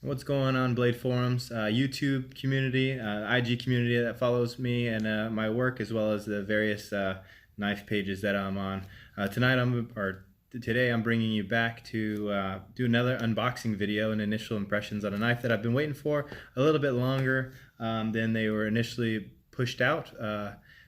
What's going on, Blade Forums, YouTube community, IG community that follows me and my work, as well as the various knife pages that I'm on. Today I'm bringing you back to do another unboxing video and initial impressions on a knife that I've been waiting for a little bit longer than they were initially pushed out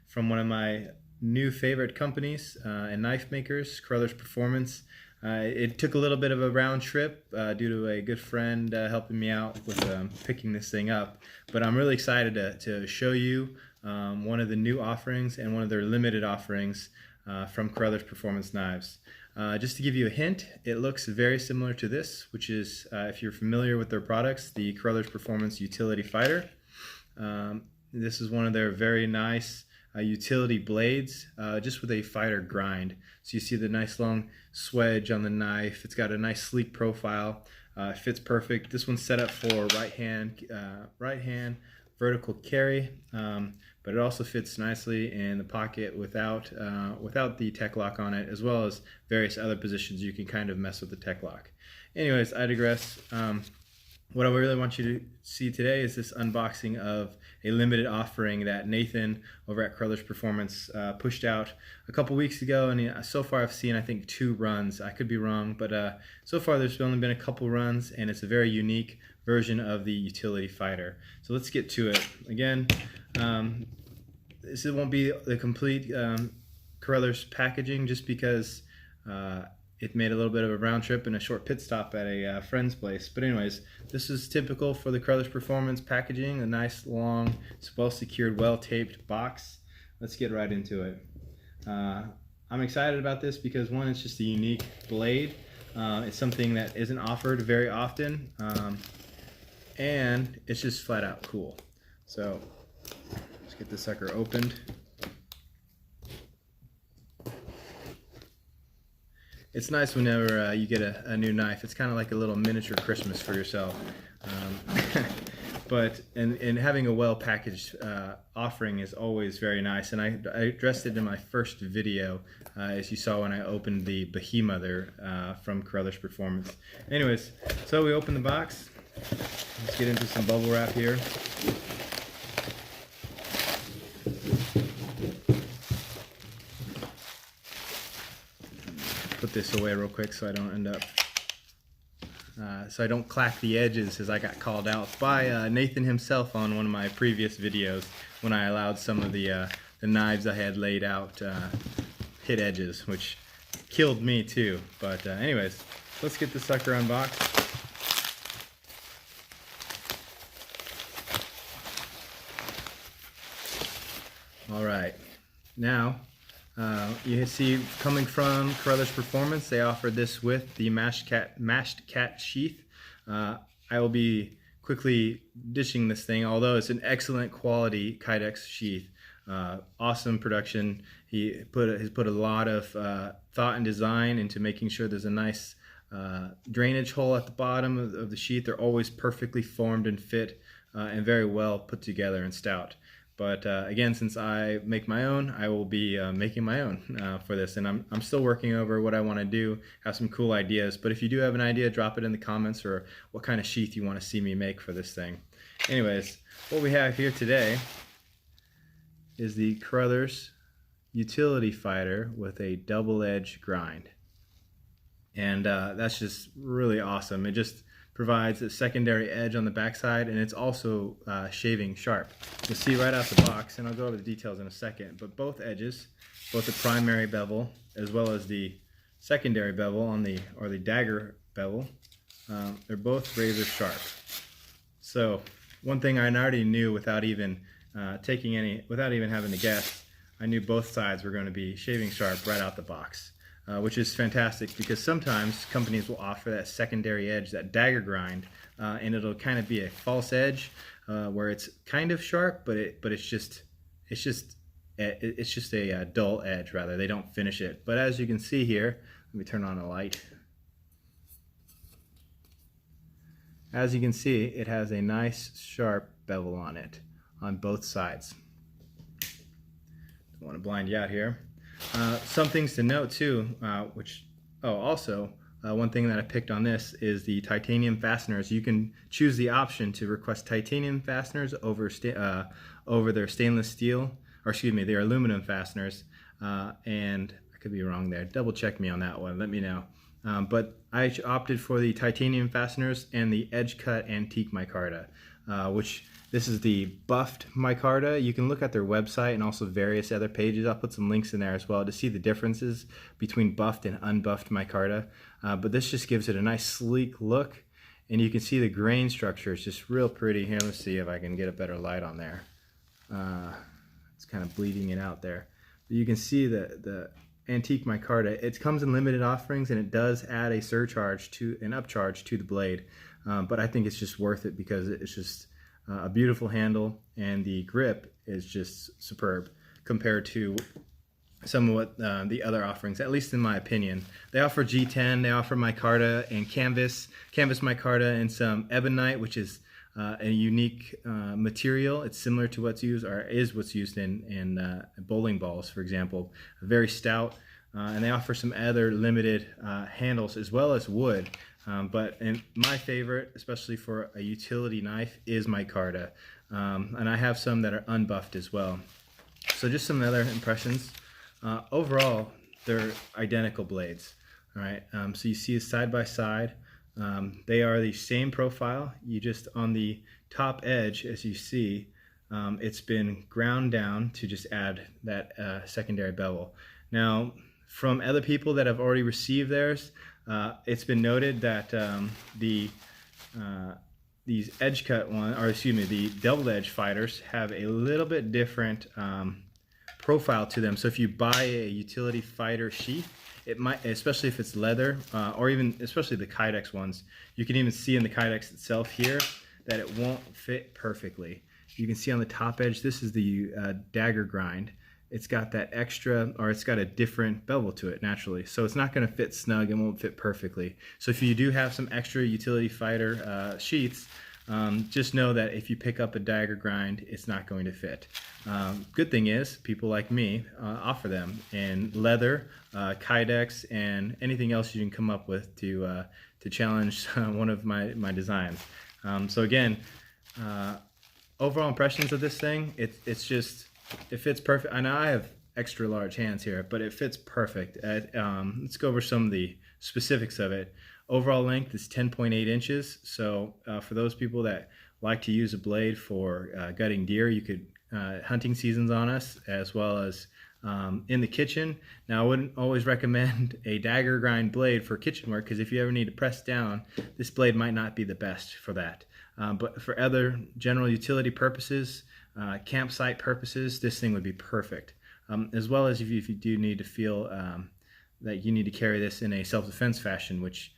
from one of my new favorite companies and knife makers, Carothers Performance. It took a little bit of a round trip due to a good friend helping me out with picking this thing up, but I'm really excited to show you one of the new offerings and one of their limited offerings from Carothers Performance Knives. Just to give you a hint, it looks very similar to this, which is, if you're familiar with their products, the Carothers Performance Utility Fighter. This is one of their very nice utility blades, just with a fighter grind. So you see the nice long swedge on the knife. It's got a nice sleek profile. Fits perfect. This one's set up for right hand vertical carry, but it also fits nicely in the pocket without the tech lock on it, as well as various other positions you can kind of mess with the tech lock. Anyways, I digress. What I really want you to see today is this unboxing of a limited offering that Nathan over at Carothers Performance pushed out a couple weeks ago, and so far I've seen, I think, 2 runs. I could be wrong, but so far there's only been a couple runs, and it's a very unique version of the utility fighter. So let's get to it. Again, this won't be the complete Carothers packaging, just because it made a little bit of a round trip and a short pit stop at a friend's place. But anyways, this is typical for the Carothers Performance packaging, a nice long, well-secured, well-taped box. Let's get right into it. I'm excited about this because, one, it's just a unique blade. It's something that isn't offered very often, and it's just flat out cool. So let's get this sucker opened. It's nice whenever you get a new knife. It's kind of like a little miniature Christmas for yourself. But having a well-packaged offering is always very nice. And I addressed it in my first video, as you saw when I opened the Behemoth from Carothers Performance. Anyways, so we open the box. Let's get into some bubble wrap here. Put this away real quick so I don't end up so I don't clack the edges, as I got called out by Nathan himself on one of my previous videos when I allowed some of the knives I had laid out hit edges, which killed me too. But anyways, let's get the sucker unboxed. All right, now you see, coming from Carothers Performance, they offered this with the mashed cat sheath. I will be quickly dishing this thing, although it's an excellent quality Kydex sheath. Awesome production. He has put a lot of thought and design into making sure there's a nice drainage hole at the bottom of the sheath. They're always perfectly formed and fit and very well put together and stout. But again, since I make my own, I will be making my own for this, and I'm still working over what I want to do. Have some cool ideas, but if you do have an idea, drop it in the comments, or what kind of sheath you want to see me make for this thing. Anyways, what we have here today is the Carothers Utility Fighter with a double edge grind, and that's just really awesome. It just provides a secondary edge on the backside, and it's also shaving sharp. You'll see right out the box, and I'll go over the details in a second, but both edges, both the primary bevel as well as the secondary bevel or the dagger bevel, they're both razor sharp. So one thing I already knew without even having to guess, I knew both sides were going to be shaving sharp right out the box. Which is fantastic, because sometimes companies will offer that secondary edge, that dagger grind, and it'll kind of be a false edge where it's kind of sharp, but it's just a dull edge rather. They don't finish it. But as you can see here, let me turn on a light. As you can see, it has a nice sharp bevel on it on both sides. Don't want to blind you out here. Some things to note too, also one thing that I picked on this is the titanium fasteners. You can choose the option to request titanium fasteners over their stainless steel, or excuse me, their aluminum fasteners. And I could be wrong there. Double check me on that one. Let me know. But I opted for the titanium fasteners and the edge cut antique micarta, which this is the buffed micarta. You can look at their website and also various other pages. I'll put some links in there as well to see the differences between buffed and unbuffed micarta. But this just gives it a nice sleek look, and you can see the grain structure is just real pretty. Here, let's see if I can get a better light on there. It's kind of bleeding it out there. But you can see the antique micarta. It comes in limited offerings, and it does add a surcharge to an upcharge to the blade. But I think it's just worth it because it's just a beautiful handle, and the grip is just superb compared to some of what the other offerings, at least in my opinion. They offer G10, they offer micarta and canvas micarta, and some ebonite, which is a unique material. It's similar to what's used, or is what's used in bowling balls, for example. Very stout, and they offer some other limited handles as well as wood. But my favorite, especially for a utility knife, is micarta. And I have some that are unbuffed as well. So just some other impressions. Overall, they're identical blades. All right. So you see side by side. They are the same profile. You just on the top edge, as you see, it's been ground down to just add that secondary bevel. Now, from other people that have already received theirs, it's been noted that these edge cut the double edge fighters have a little bit different profile to them. So if you buy a utility fighter sheath, it might, especially if it's leather, or even especially the Kydex ones, you can even see in the Kydex itself here that it won't fit perfectly. You can see on the top edge, this is the dagger grind. It's got that extra, or it's got a different bevel to it naturally. So it's not gonna fit snug and won't fit perfectly. So if you do have some extra utility fighter sheaths, just know that if you pick up a dagger grind, it's not going to fit. Good thing is, people like me offer them in leather, Kydex, and anything else you can come up with to challenge one of my designs. So again, overall impressions of this thing, it's just, it fits perfect. I know I have extra large hands here, but it fits perfect. Let's go over some of the specifics of it. Overall length is 10.8 inches. So for those people that like to use a blade for gutting deer, you could hunting seasons on us, as well as in the kitchen. Now, I wouldn't always recommend a dagger grind blade for kitchen work, because if you ever need to press down, this blade might not be the best for that. But for other general utility purposes, campsite purposes, this thing would be perfect. As well as if you do need to feel that you need to carry this in a self-defense fashion, which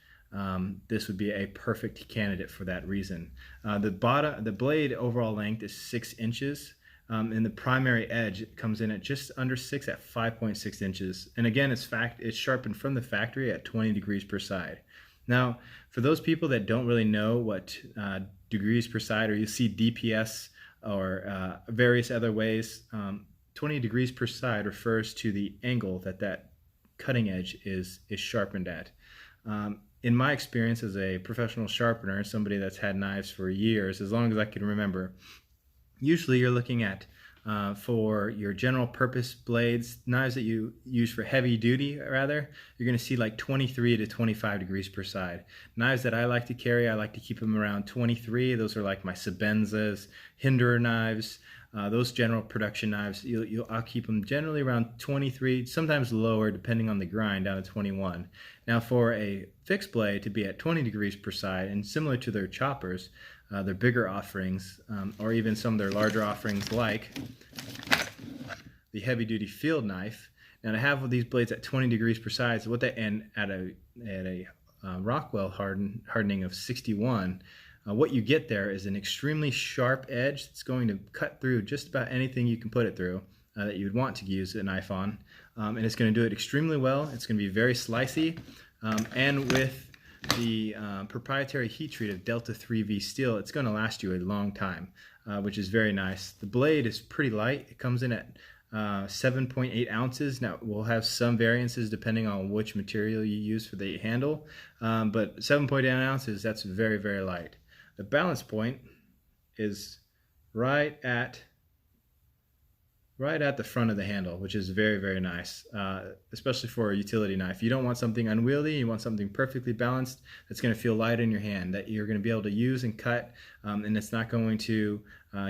this would be a perfect candidate for that reason. The blade overall length is 6 inches, and the primary edge comes in at just under 6 at 5.6 inches. And again, it's sharpened from the factory at 20 degrees per side. Now, for those people that don't really know what degrees per side, or you see DPS or various other ways, 20 degrees per side refers to the angle that cutting edge is sharpened at. In my experience as a professional sharpener, somebody that's had knives for years, as long as I can remember, usually you're looking at, for your general purpose blades, knives that you use for heavy duty rather, you're going to see like 23 to 25 degrees per side. Knives that I like to carry, I like to keep them around 23. Those are like my Sabenzas, Hinderer knives, those general production knives. I'll keep them generally around 23, sometimes lower depending on the grind, down to 21. Now for a fixed blade to be at 20 degrees per side, and similar to their choppers, their bigger offerings, or even some of their larger offerings like the heavy duty field knife. Now to have these blades at 20 degrees per side, so and at a Rockwell hardening of 61, what you get there is an extremely sharp edge that's going to cut through just about anything you can put it through that you would want to use a knife on, and it's going to do it extremely well. It's going to be very slicey, and with the proprietary heat treat of Delta 3V steel, it's going to last you a long time, which is very nice. The blade is pretty light. It comes in at 7.8 ounces. Now we'll have some variances depending on which material you use for the handle, but 7.8 ounces, that's very, very light. The balance point is right at the front of the handle, which is very, very nice, especially for a utility knife. You don't want something unwieldy, you want something perfectly balanced that's going to feel light in your hand, that you're going to be able to use and cut, and it's not going to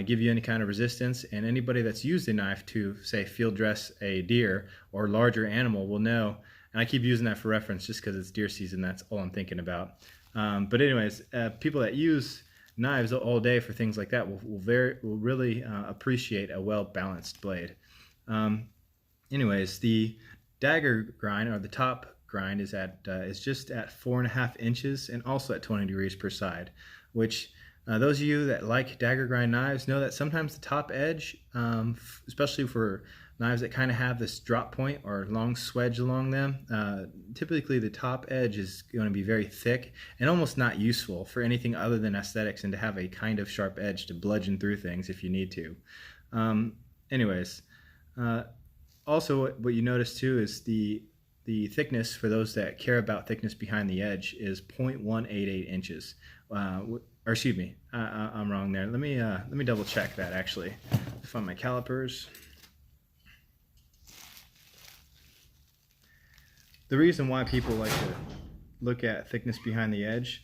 give you any kind of resistance. And anybody that's used a knife to, say, field dress a deer or larger animal will know, and I keep using that for reference just because it's deer season, that's all I'm thinking about. But anyways, people that use knives all day for things like that will really appreciate a well-balanced blade. Anyways, the dagger grind, or the top grind, is just at 4.5 inches and also at 20 degrees per side, which those of you that like dagger grind knives know that sometimes the top edge, especially for knives that kind of have this drop point or long swedge along them, typically the top edge is going to be very thick and almost not useful for anything other than aesthetics, and to have a kind of sharp edge to bludgeon through things if you need to. Anyways, also what you notice too is the thickness, for those that care about thickness behind the edge, is 0.188 inches. Or excuse me, I'm wrong there. Let me double check that actually. Find my calipers. The reason why people like to look at thickness behind the edge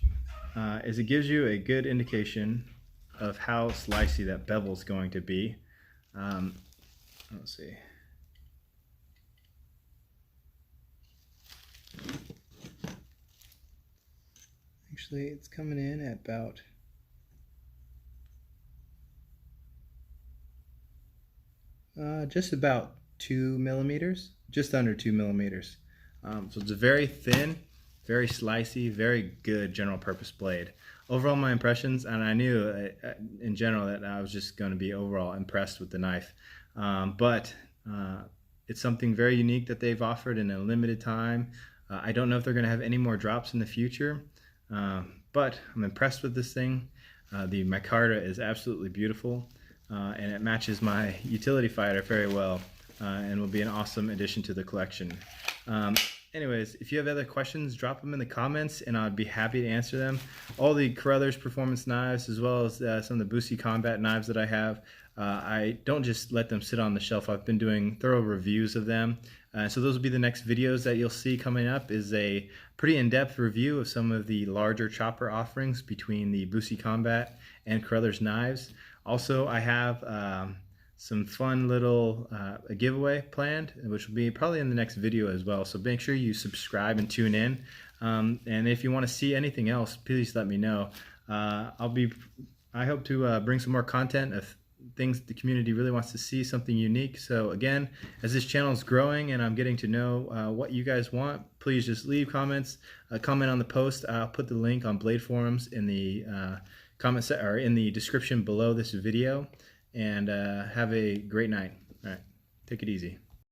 is it gives you a good indication of how slicey that bevel is going to be. Let's see. Actually, it's coming in at about just about 2 millimeters, just under 2 millimeters. So it's a very thin, very slicey, very good general purpose blade. Overall, my impressions, and I knew in general that I was just going to be overall impressed with the knife, but it's something very unique that they've offered in a limited time. I don't know if they're going to have any more drops in the future, but I'm impressed with this thing. The micarta is absolutely beautiful, and it matches my utility fighter very well, and will be an awesome addition to the collection. Anyways, if you have other questions, drop them in the comments and I'd be happy to answer them. All the Carothers performance knives, as well as some of the Boosie combat knives that I have, I don't just let them sit on the shelf. I've been doing thorough reviews of them. So those will be the next videos that you'll see coming up, is a pretty in-depth review of some of the larger chopper offerings between the Boosie combat and Carothers knives. Also, I have some fun little a giveaway planned, which will be probably in the next video as well. So make sure you subscribe and tune in. And if you want to see anything else, please let me know. I hope to bring some more content of things the community really wants to see, something unique. So again, as this channel is growing and I'm getting to know what you guys want, please just leave comments, comment on the post. I'll put the link on Blade Forums in the or in the description below this video. And have a great night. All right, take it easy.